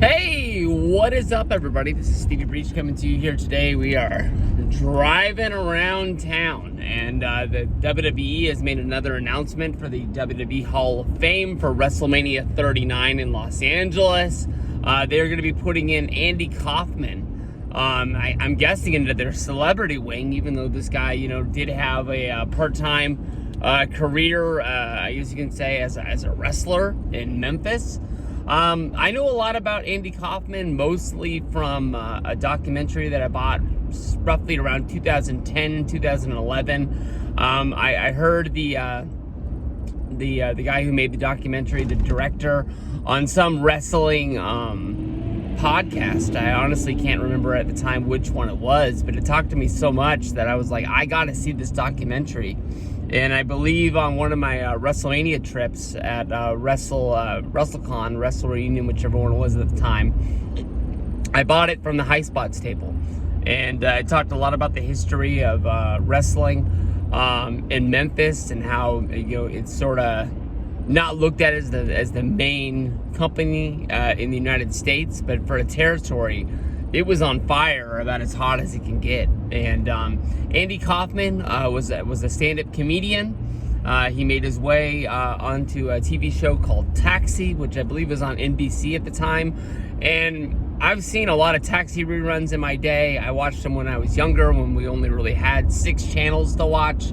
Hey, what is up, everybody? This is Stevie Breach coming to you here today. We are driving around town, and the WWE has made another announcement for the WWE Hall of Fame for Wrestlemania 39 in Los Angeles. They're going to be putting in Andy Kaufman. I'm guessing into their celebrity wing, even though this guy, did have a part-time career, I guess you can say, as a wrestler in Memphis. I know a lot about Andy Kaufman, mostly from a documentary that I bought roughly around 2010, 2011. I heard the guy who made the documentary, the director, on some wrestling podcast. I honestly can't remember at the time which one it was, but it talked to me so much that I was like, I gotta see this documentary. And I believe on one of my Wrestlemania trips at WrestleCon, Wrestle Reunion, whichever one it was at the time, I bought it from the High Spots table. And I talked a lot about the history of wrestling in Memphis and how it's sort of not looked at as the main company in the United States, but for a territory, it was on fire, about as hot as it can get. And Andy Kaufman was a stand-up comedian. He made his way onto a TV show called Taxi, which I believe was on NBC at the time. And I've seen a lot of Taxi reruns in my day. I watched them when I was younger, when we only really had 6 channels to watch.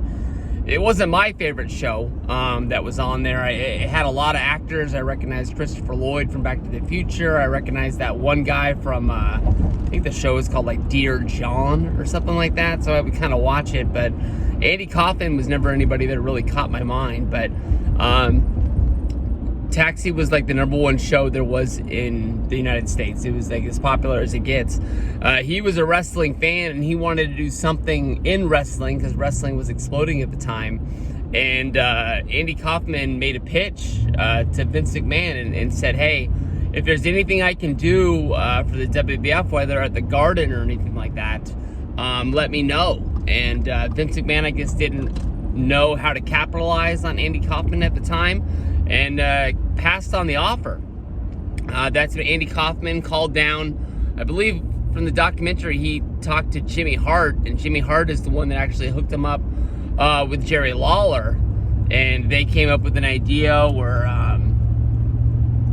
It wasn't my favorite show that was on there. It had a lot of actors. I recognized Christopher Lloyd from Back to the Future. I recognized that one guy from, I think the show is called like Dear John or something like that. So I would kind of watch it. But Andy Kaufman was never anybody that really caught my mind. But Taxi was like the #1 show there was in the United States. It was like as popular as it gets. He was a wrestling fan, and he wanted to do something in wrestling because wrestling was exploding at the time. And Andy Kaufman made a pitch to Vince McMahon and said, hey, if there's anything I can do for the WWF, whether at the Garden or anything like that, let me know. And Vince McMahon, I guess, didn't know how to capitalize on Andy Kaufman at the time, and passed on the offer. That's when Andy Kaufman called down, I believe from the documentary, he talked to Jimmy Hart, and Jimmy Hart is the one that actually hooked him up with Jerry Lawler, and they came up with an idea where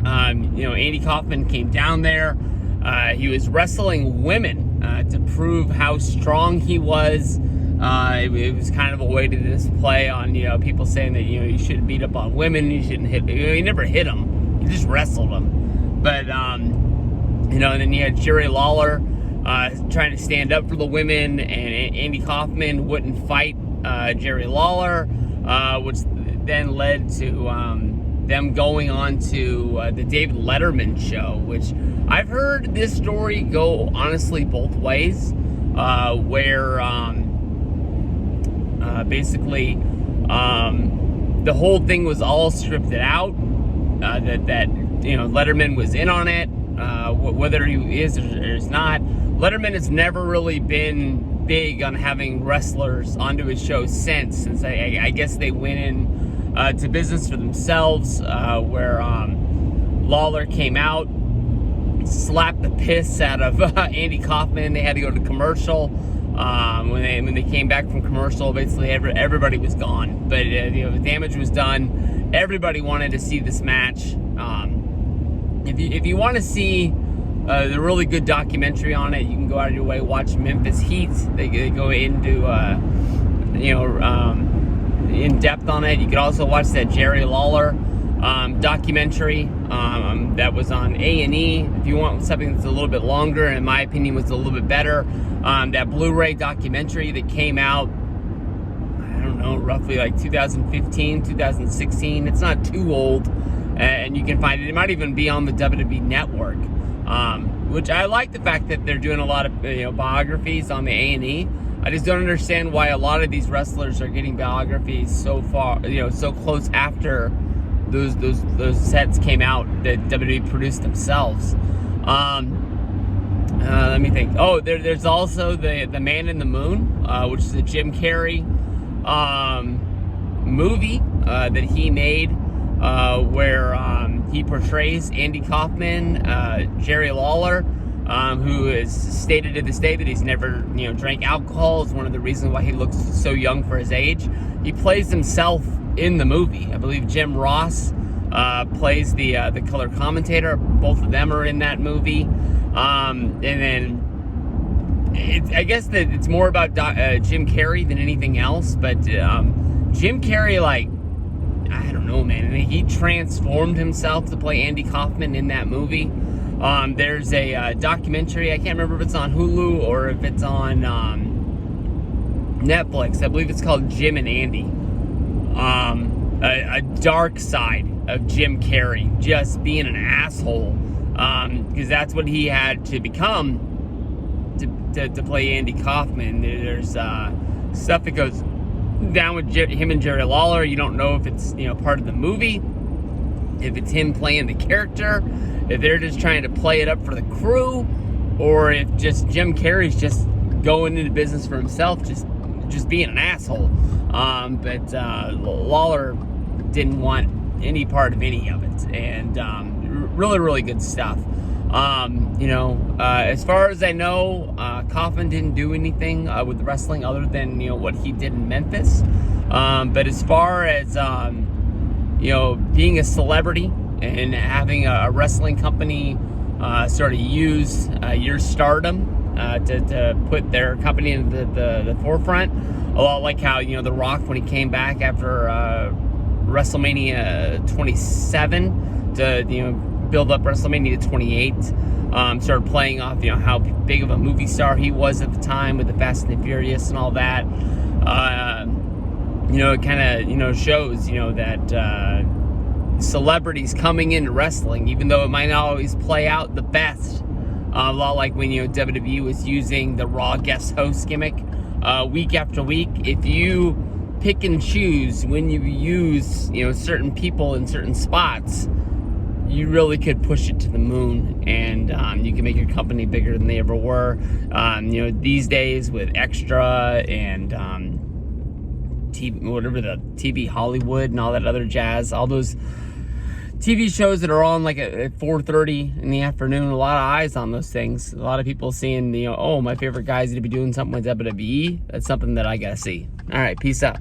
Andy Kaufman came down there. He was wrestling women to prove how strong he was. It was kind of a way to display on, people saying that, you shouldn't beat up on women, you shouldn't hit, he never hit them, he just wrestled them. But, and then you had Jerry Lawler trying to stand up for the women, and Andy Kaufman wouldn't fight Jerry Lawler, which then led to them going on to the David Letterman show, which I've heard this story go, honestly, both ways, where basically the whole thing was all scripted out, that Letterman was in on it, whether he is or is not. Letterman has never really been big on having wrestlers onto his show since I guess they went in to business for themselves, where Lawler came out, slapped the piss out of Andy Kaufman. They had to go to commercial. When they came back from commercial, basically everybody was gone. But the damage was done. Everybody wanted to see this match. If you want to see the really good documentary on it, you can go out of your way, watch Memphis Heat. They go into in depth on it. You could also watch that Jerry Lawler documentary that was on A&E. If you want something that's a little bit longer, and in my opinion was a little bit better, that Blu-ray documentary that came out, I don't know, roughly like 2015, 2016. It's not too old, and you can find it. It might even be on the WWE Network, which I like the fact that they're doing a lot of biographies on the A&E. I just don't understand why a lot of these wrestlers are getting biographies so far, so close after those sets came out that WWE produced themselves. Let me think. Oh, there's also the Man in the Moon, which is a Jim Carrey movie that he made, where he portrays Andy Kaufman, Jerry Lawler, who has stated to this day that he's never, drank alcohol. Is one of the reasons why he looks so young for his age. He plays himself in the movie. I believe Jim Ross plays the color commentator. Both of them are in that movie. And then I guess that it's more about Jim Carrey than anything else. But Jim Carrey, like, I don't know, man. I mean, he transformed himself to play Andy Kaufman in that movie. There's a documentary. I can't remember if it's on Hulu or if it's on Netflix. I believe it's called Jim and Andy. A dark side of Jim Carrey, just being an asshole, because that's what he had to become to play Andy Kaufman. There's stuff that goes down with him and Jerry Lawler. You don't know if it's part of the movie, if it's him playing the character, if they're just trying to play it up for the crew, or if just Jim Carrey's just going into business for himself, just being an asshole. But Lawler didn't want any part of any of it, and really, really good stuff. As far as I know, Kaufman didn't do anything with wrestling other than what he did in Memphis. But as far as being a celebrity and having a wrestling company sort of use your stardom to put their company into the forefront, a lot like how The Rock, when he came back after WrestleMania 27 to build up WrestleMania 28, started playing off how big of a movie star he was at the time with the Fast and the Furious and all that. It kind of shows that celebrities coming into wrestling, even though it might not always play out the best, a lot like when WWE was using the Raw guest host gimmick week after week. If you pick and choose when you use certain people in certain spots, you really could push it to the moon, and you can make your company bigger than they ever were. These days with Extra and TV Hollywood and all that other jazz, all those TV shows that are on like at 4:30 in the afternoon, a lot of eyes on those things. A lot of people seeing, my favorite guy's going to be doing something with WWE. That's something that I got to see. All right, peace out.